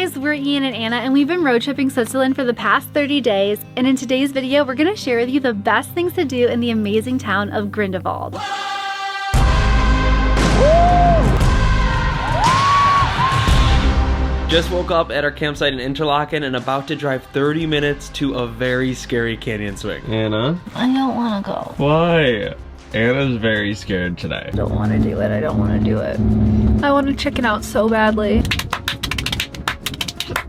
guys, we're Ian and Anna, and we've been road tripping Switzerland for the past 30 days. And in today's video, we're gonna share with you the best things to do in the amazing town of Grindelwald. Just woke up at our campsite in Interlaken and about to drive 30 minutes to a very scary canyon swing. Anna? I don't wanna go. Why? Anna's very scared today. I don't wanna do it, I don't wanna do it. I wanna chicken out so badly.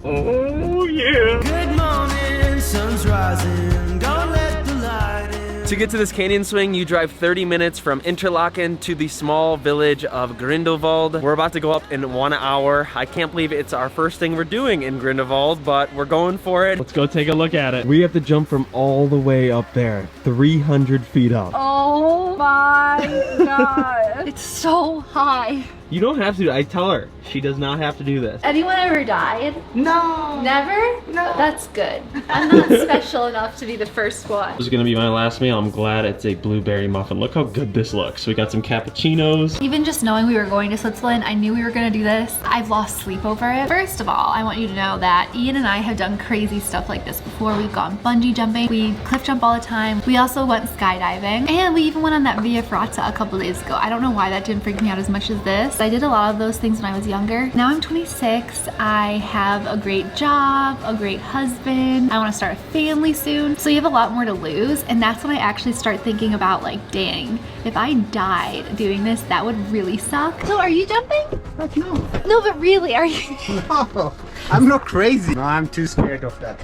Oh yeah! Good morning, sun's rising, don't let the light in. To get to this canyon swing, you drive 30 minutes from Interlaken to the small village of Grindelwald. We're about to go up in 1 hour. I can't believe it's our first thing we're doing in Grindelwald, but we're going for it. Let's go take a look at it. We have to jump from all the way up there, 300 feet up. Oh my god. It's so high. You don't have to. I tell her. She does not have to do this. Anyone ever died? No. Never? No. That's good. I'm not special enough to be the first one. This is gonna be my last meal. I'm glad it's a blueberry muffin. Look how good this looks. We got some cappuccinos. Even just knowing we were going to Switzerland, I knew we were gonna do this. I've lost sleep over it. First of all, I want you to know that Ian and I have done crazy stuff like this before. We've gone bungee jumping, we cliff jump all the time. We also went skydiving, and we even went on that Via Ferrata a couple days ago. I don't know why that didn't freak me out as much as this. I did a lot of those things when I was younger. Now I'm 26, I have a great job, a great husband, I wanna start a family soon, so you have a lot more to lose, and that's when I actually start thinking about like, dang, if I died doing this, that would really suck. So are you jumping? But no. No, but really, are you? No, I'm not crazy. No, I'm too scared of that.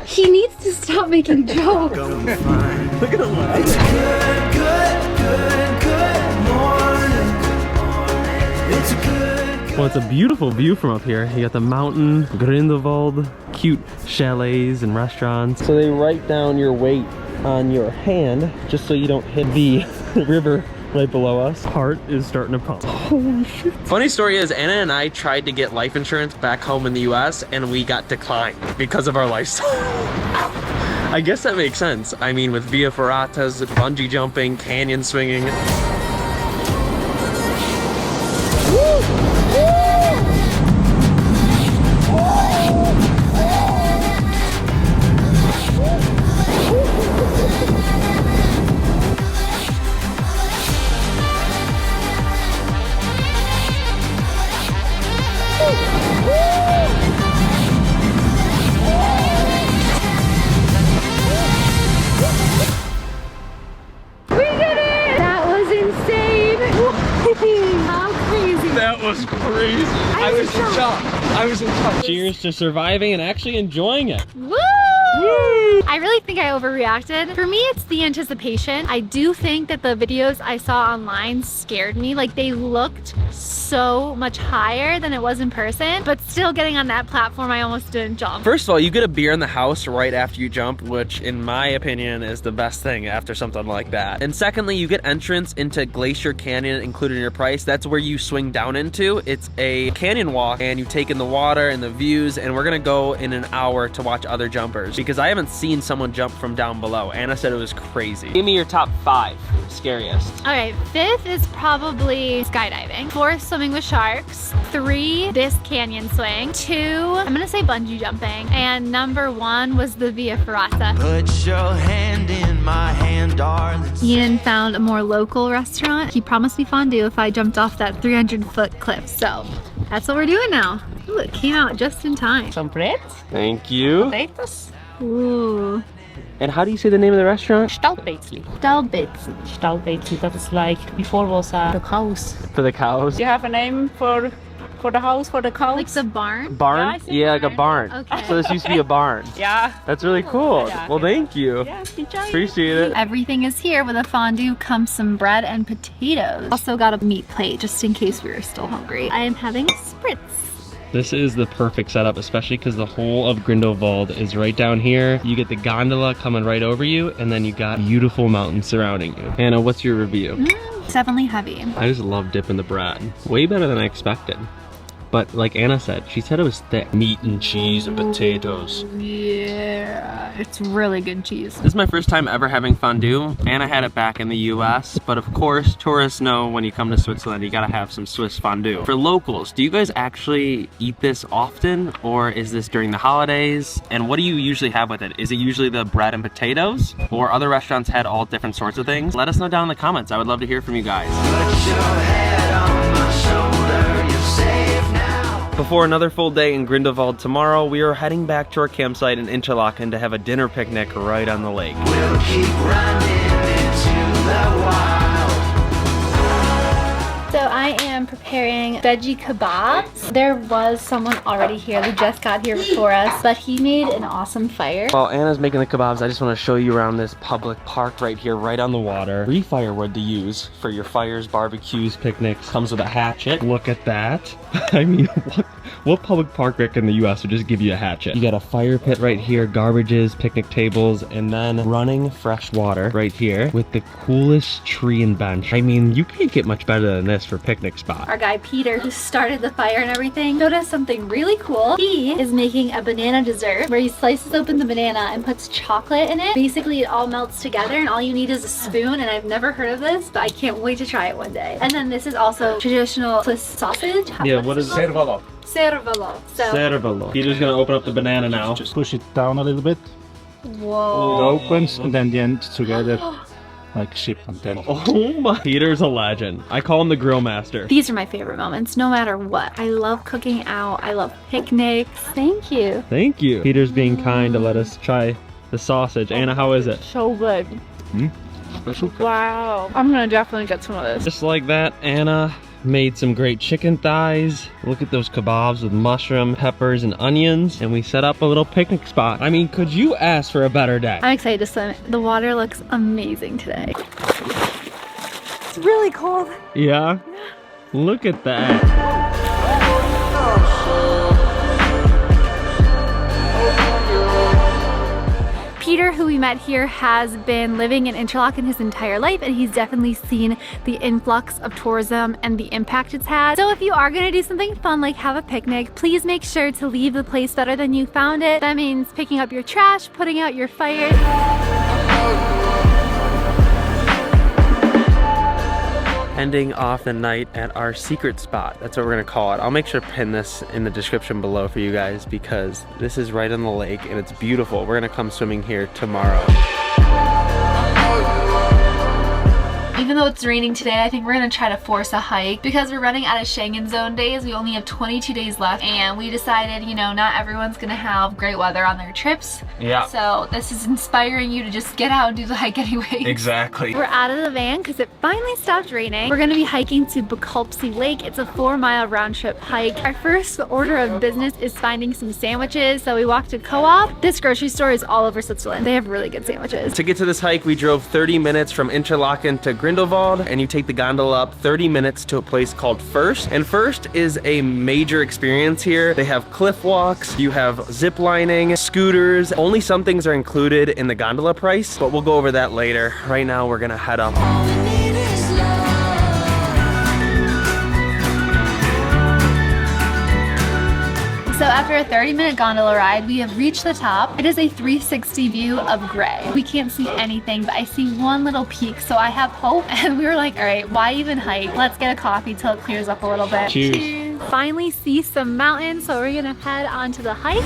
He needs to stop making jokes. Look at the lights. Good morning. It's a good. Well, it's a beautiful view from up here. You got the mountain, Grindelwald, cute chalets and restaurants. So they write down your weight on your hand just so you don't hit the river right below us. Heart is starting to pump. Holy shit. Funny story is, Anna and I tried to get life insurance back home in the US and we got declined because of our lifestyle. I guess that makes sense. I mean, with Via Ferratas, bungee jumping, canyon swinging. That was crazy. I was in shock. I was in shock. Cheers to surviving and actually enjoying it. Woo! I really think I overreacted. For me, it's the anticipation. I do think that the videos I saw online scared me. Like, they looked so much higher than it was in person, but still getting on that platform, I almost didn't jump. First of all, you get a beer in the house right after you jump, which in my opinion is the best thing after something like that. And secondly, you get entrance into Glacier Canyon included in your price. That's where you swing down into. It's a canyon walk and you take in the water and the views, and we're gonna go in an hour to watch other jumpers because I haven't seen someone jump from down below. Anna said it was crazy. Give me your top 5 scariest. All right, 5th is probably skydiving. 4th, swimming with sharks. 3, this canyon swing. 2, I'm gonna say bungee jumping. And number 1 was the Via Ferrata. Put your hand in my hand, darling. Ian found a more local restaurant. He promised me fondue if I jumped off that 300-foot cliff. So that's what we're doing now. Ooh, it came out just in time. Some bread, Thank you. potatoes, Ooh. And how do you say the name of the restaurant? Stallbätzli. Stallbätzli. Stallbätzli, that is like, before was the cows. For the cows. You have a name for the house, for the cows? Like the barn? Barn? Yeah, I said Yeah, like a barn. barn. Okay. So this used to be a barn. Yeah. That's really cool. Yeah. Well, thank you. Yeah, enjoy. Appreciate it. Everything is here. With a fondue comes some bread and potatoes. Also got a meat plate just in case we were still hungry. I am having spritz. This is the perfect setup, especially because the whole of Grindelwald is right down here. You get the gondola coming right over you, and then you got beautiful mountains surrounding you. Anna, what's your review? It's definitely heavy. I just love dipping the bread. Way better than I expected. But like Anna said, she said it was thick. Meat and cheese and potatoes. Yeah. Yeah, it's really good cheese. This is my first time ever having fondue, and I had it back in the US, but of course, tourists know when you come to Switzerland, you gotta have some Swiss fondue. For locals, do you guys actually eat this often, or is this during the holidays? And what do you usually have with it? Is it usually the bread and potatoes, or other restaurants had all different sorts of things? Let us know down in the comments. I would love to hear from you guys. Put your head on my shoulder, you're safe now. Before another full day in Grindelwald tomorrow, we are heading back to our campsite in Interlaken to have a dinner picnic right on the lake. We'll keep running into the wild. So I am preparing veggie kebabs. There was someone already here who just got here before us, but he made an awesome fire. While Anna's making the kebabs, I just want to show you around this public park right here, right on the water. Free firewood to use for your fires, barbecues, picnics. Comes with a hatchet. Look at that. I mean, what public park in the US would just give you a hatchet? You got a fire pit right here, garbages, picnic tables, and then running fresh water right here with the coolest tree and bench. I mean, you can't get much better than this for picnic spot. Our guy Peter, who started the fire and everything, showed us something really cool. He is making a banana dessert where he slices open the banana and puts chocolate in it. Basically, it all melts together and all you need is a spoon, and I've never heard of this, but I can't wait to try it one day. And then this is also traditional Swiss sausage. Yeah, what is it? Servalo. Cervelo. So, Cervelo. Peter's gonna open up the banana now. Just push it down a little bit. whoa. It opens and then the ends together like ship and then. Oh my. Peter's a legend. I call him the grill master. These are my favorite moments, no matter what. I love cooking out. I love picnics. Thank you. Thank you. Peter's being kind to let us try the sausage. Anna, how is it? So good. Special. Wow. I'm gonna definitely get some of this. Just like that, Anna made some great chicken thighs. Look at those kebabs with mushroom, peppers, and onions. And we set up a little picnic spot. I mean, could you ask for a better day? I'm excited to swim. The water looks amazing today. It's really cold. Yeah? Look at that. Peter, who we met here, has been living in Interlaken his entire life, and he's definitely seen the influx of tourism and the impact it's had. So if you are gonna do something fun like have a picnic, please make sure to leave the place better than you found it. That means picking up your trash, putting out your fire. Ending off the night at our secret spot. That's what we're gonna call it. I'll make sure to pin this in the description below for you guys because this is right on the lake and it's beautiful. We're gonna come swimming here tomorrow. Even though it's raining today, I think we're gonna try to force a hike because we're running out of Schengen zone days. We only have 22 days left and we decided, you know, not everyone's gonna have great weather on their trips. Yeah. So this is inspiring you to just get out and do the hike anyway. Exactly. We're out of the van because it finally stopped raining. We're gonna be hiking to Bachalpsee Lake. It's a 4-mile round trip hike. Our first order of business is finding some sandwiches. So we walked to Co-op. This grocery store is all over Switzerland. They have really good sandwiches. To get to this hike, we drove 30 minutes from Interlaken to Grindelwald, and you take the gondola up 30 minutes to a place called First. And First is a major experience here. They have cliff walks, you have zip lining, scooters. Only some things are included in the gondola price, but we'll go over that later. Right now, we're gonna head up. So after a 30-minute gondola ride, we have reached the top. It is a 360 view of gray. We can't see anything, but I see one little peak, so I have hope. And we were like, all right, why even hike? Let's get a coffee till it clears up a little bit. Cheers. Cheers. Finally see some mountains, so we're gonna head onto the hike.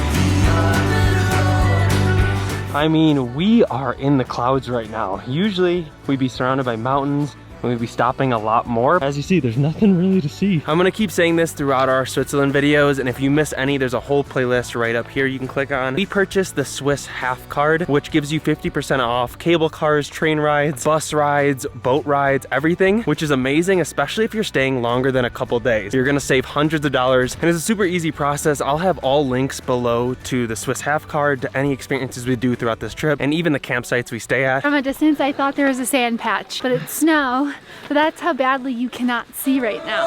I mean, we are in the clouds right now. Usually, we'd be surrounded by mountains, and we'd be stopping a lot more. As you see, there's nothing really to see. I'm gonna keep saying this throughout our Switzerland videos, and if you miss any, there's a whole playlist right up here you can click on. We purchased the Swiss half card, which gives you 50% off cable cars, train rides, bus rides, boat rides, everything, which is amazing, especially if you're staying longer than a couple days. You're gonna save hundreds of dollars, and it's a super easy process. I'll have all links below to the Swiss half card, to any experiences we do throughout this trip, and even the campsites we stay at. From a distance, I thought there was a sand patch, but it's snow. But that's how badly you cannot see right now.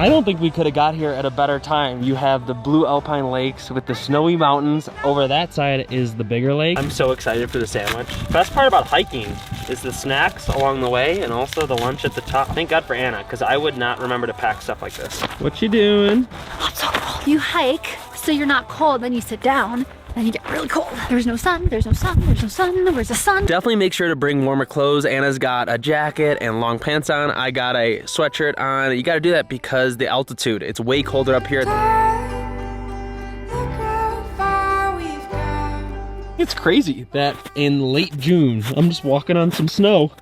I don't think we could have got here at a better time. You have the blue alpine lakes with the snowy mountains. Over that side is the bigger lake. I'm so excited for the sandwich. Best part about hiking is the snacks along the way and also the lunch at the top. Thank God for Anna, because I would not remember to pack stuff like this. What you doing? I'm so cold. You hike so you're not cold, then you sit down. Then you get really cold. There's no sun, there's no sun, there's no sun, where's the sun? Definitely make sure to bring warmer clothes. Anna's got a jacket and long pants on. I got a sweatshirt on. You gotta do that because the altitude, it's way colder up here. It's crazy that in late June, I'm just walking on some snow.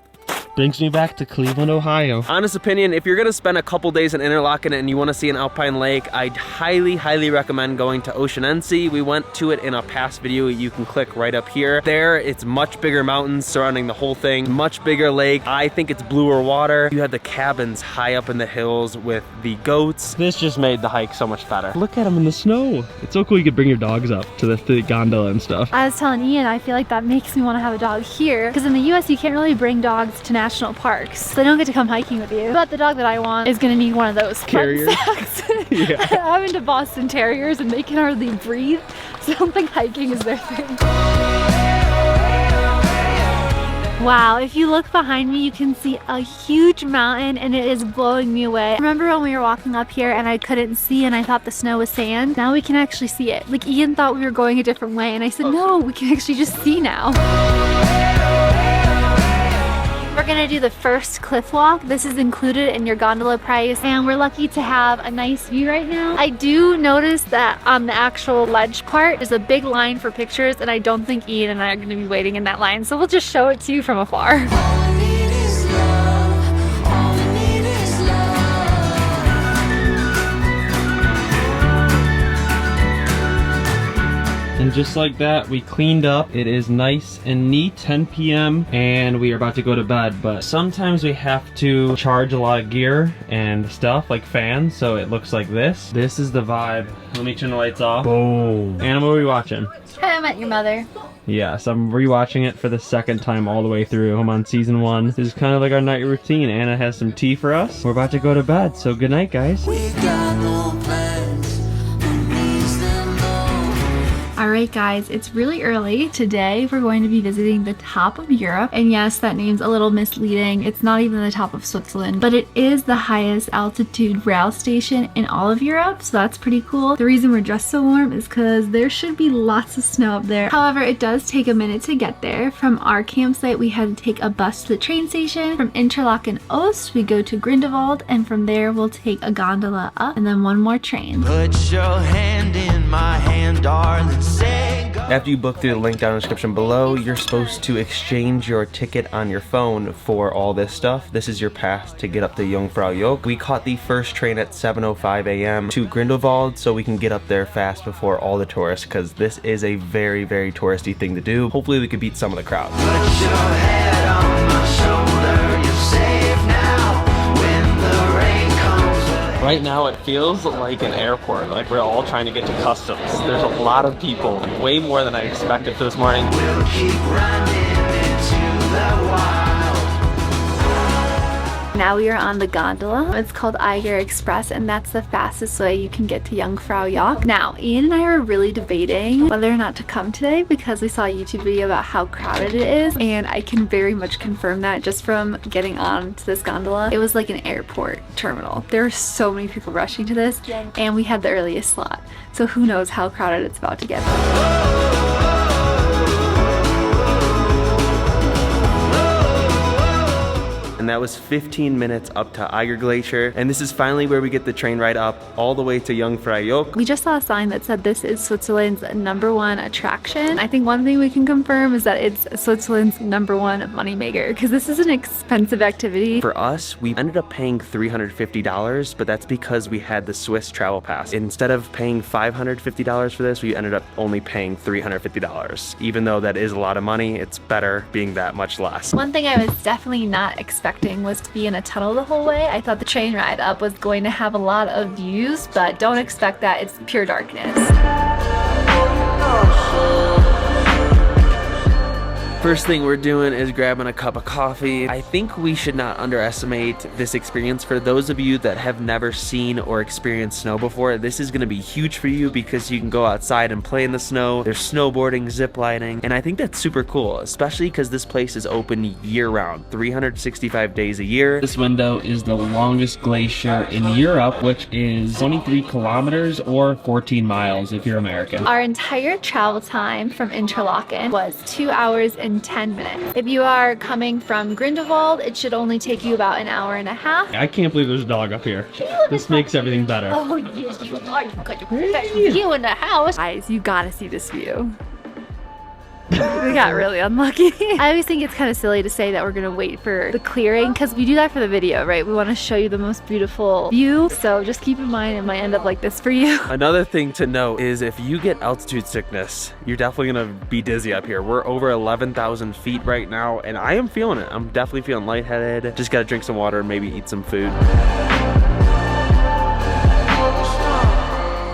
Brings me back to Cleveland, Ohio. Honest opinion, if you're gonna spend a couple days in Interlaken and you wanna see an alpine lake, I'd highly, highly recommend going to Oceanense. We went to it in a past video. You can click right up here. There, it's much bigger mountains surrounding the whole thing, much bigger lake. I think it's bluer water. You have the cabins high up in the hills with the goats. This just made the hike so much better. Look at them in the snow. It's so cool you could bring your dogs up to the gondola and stuff. I was telling Ian, I feel like that makes me want to have a dog here, because in the US you can't really bring dogs to national parks, so they don't get to come hiking with you. But the dog that I want is gonna need one of those carriers. Yeah. I'm into Boston Terriers and they can hardly breathe, so I don't think hiking is their thing. Wow, if you look behind me, you can see a huge mountain and it is blowing me away. Remember when we were walking up here and I couldn't see and I thought the snow was sand? Now we can actually see it. Like Ian thought we were going a different way and I said, no, we can actually just see now. We're gonna do the first cliff walk. This is included in your gondola price and we're lucky to have a nice view right now. I do notice that on the actual ledge part there's a big line for pictures and I don't think Ian and I are gonna be waiting in that line, so we'll just show it to you from afar. And just like that, we cleaned up. It is nice and neat, 10 p.m. and we are about to go to bed, but sometimes we have to charge a lot of gear and stuff like fans, so it looks like this. This is the vibe. Let me turn the lights off. Boom. Anna, what are we watching? I met your mother. Yes, I'm rewatching it for the second time all the way through. I'm on season 1. This is kind of like our night routine. Anna has some tea for us. We're about to go to bed, so good night, guys. Alright guys, it's really early. Today we're going to be visiting the top of Europe, and yes, that name's a little misleading. It's not even the top of Switzerland, but it is the highest altitude rail station in all of Europe, so that's pretty cool. The reason we're dressed so warm is because there should be lots of snow up there. However, it does take a minute to get there. From our campsite we had to take a bus to the train station. From Interlaken Oost we go to Grindelwald, and from there we'll take a gondola up and then one more train. Put your hand in my hand, darling. After you book through the link down in the description below, you're supposed to exchange your ticket on your phone for all this stuff. This is your pass to get up to Jungfraujoch. We caught the first train at 7:05 a.m. to Grindelwald so we can get up there fast before all the tourists, because this is a very, very touristy thing to do. Hopefully we could beat some of the crowd. Put your head on my shoulder, you're safe now when the rain comes. Right now it feels like an airport, like we're all trying to get to customs. There's a lot of people, way more than I expected for this morning. We'll keep running into the wild. Now we are on the gondola. It's called Eiger Express, and that's the fastest way you can get to Jungfraujoch. Now, Ian and I are really debating whether or not to come today because we saw a YouTube video about how crowded it is, and I can very much confirm that just from getting on to this gondola. It was like an airport terminal. There are so many people rushing to this, and we had the earliest slot. So who knows how crowded it's about to get. And that was 15 minutes up to Eiger Glacier. And this is finally where we get the train ride up all the way to Jungfraujoch. We just saw a sign that said this is Switzerland's #1 attraction. I think one thing we can confirm is that it's Switzerland's #1 moneymaker, because this is an expensive activity. For us, we ended up paying $350, but that's because we had the Swiss travel pass. Instead of paying $550 for this, we ended up only paying $350. Even though that is a lot of money, it's better being that much less. One thing I was definitely not expecting was to be in a tunnel the whole way. I thought the train ride up was going to have a lot of views, but don't expect that. It's pure darkness. First thing we're doing is grabbing a cup of coffee. I think we should not underestimate this experience. For those of you that have never seen or experienced snow before, this is gonna be huge for you because you can go outside and play in the snow. There's snowboarding, zip lining, and I think that's super cool, especially because this place is open year-round, 365 days a year. This window is the longest glacier in Europe, which is 23 kilometers or 14 miles if you're American. Our entire travel time from Interlaken was 2 hours and 10 minutes. If you are coming from Grindelwald, it should only take you about an hour and a half. I can't believe there's a dog up here. This makes everything better. Oh yes, you are. You got your professional view in the house. Guys, you gotta see this view. We got really unlucky. I always think it's kind of silly to say that we're gonna wait for the clearing because we do that for the video, right? We want to show you the most beautiful view. So just keep in mind it might end up like this for you. Another thing to note is if you get altitude sickness, you're definitely gonna be dizzy up here. We're over 11,000 feet right now and I am feeling it. I'm definitely feeling lightheaded. Just gotta drink some water and maybe eat some food.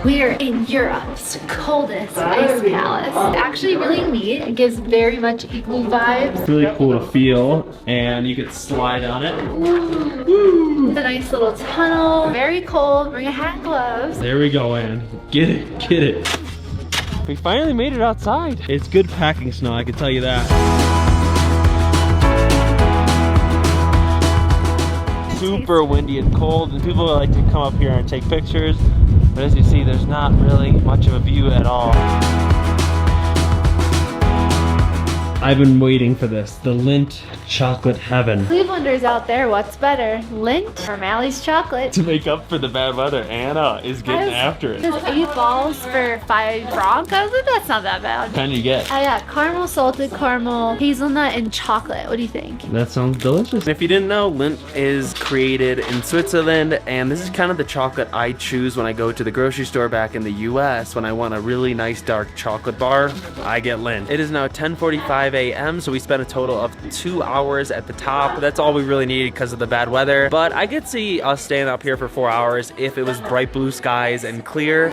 We're in Europe's coldest ice palace. It's actually really neat. It gives very much igloo vibes. It's really cool to feel and you can slide on it. It's a nice little tunnel. Very cold. Bring a hat and gloves. There we go, Ann. Get it, get it. We finally made it outside. It's good packing snow, I can tell you that. Super windy and cold, and people like to come up here and take pictures. But as you see, there's not really much of a view at all. I've been waiting for this, the Lindt chocolate heaven. Clevelanders out there, what's better, Lindt or Mally's chocolate? To make up for the bad weather, Anna is getting after it. There's 8 balls for 5 francs. That's not that bad. What kind do you get? I got caramel, salted caramel, hazelnut, and chocolate. What do you think? That sounds delicious. If you didn't know, Lindt is created in Switzerland, and this is kind of the chocolate I choose when I go to the grocery store back in the US. When I want a really nice dark chocolate bar, I get Lindt. It is now 10:45 a.m., so we spent a total of 2 hours at the top. That's all we really needed because of the bad weather, but I could see us staying up here for 4 hours if it was bright blue skies and clear.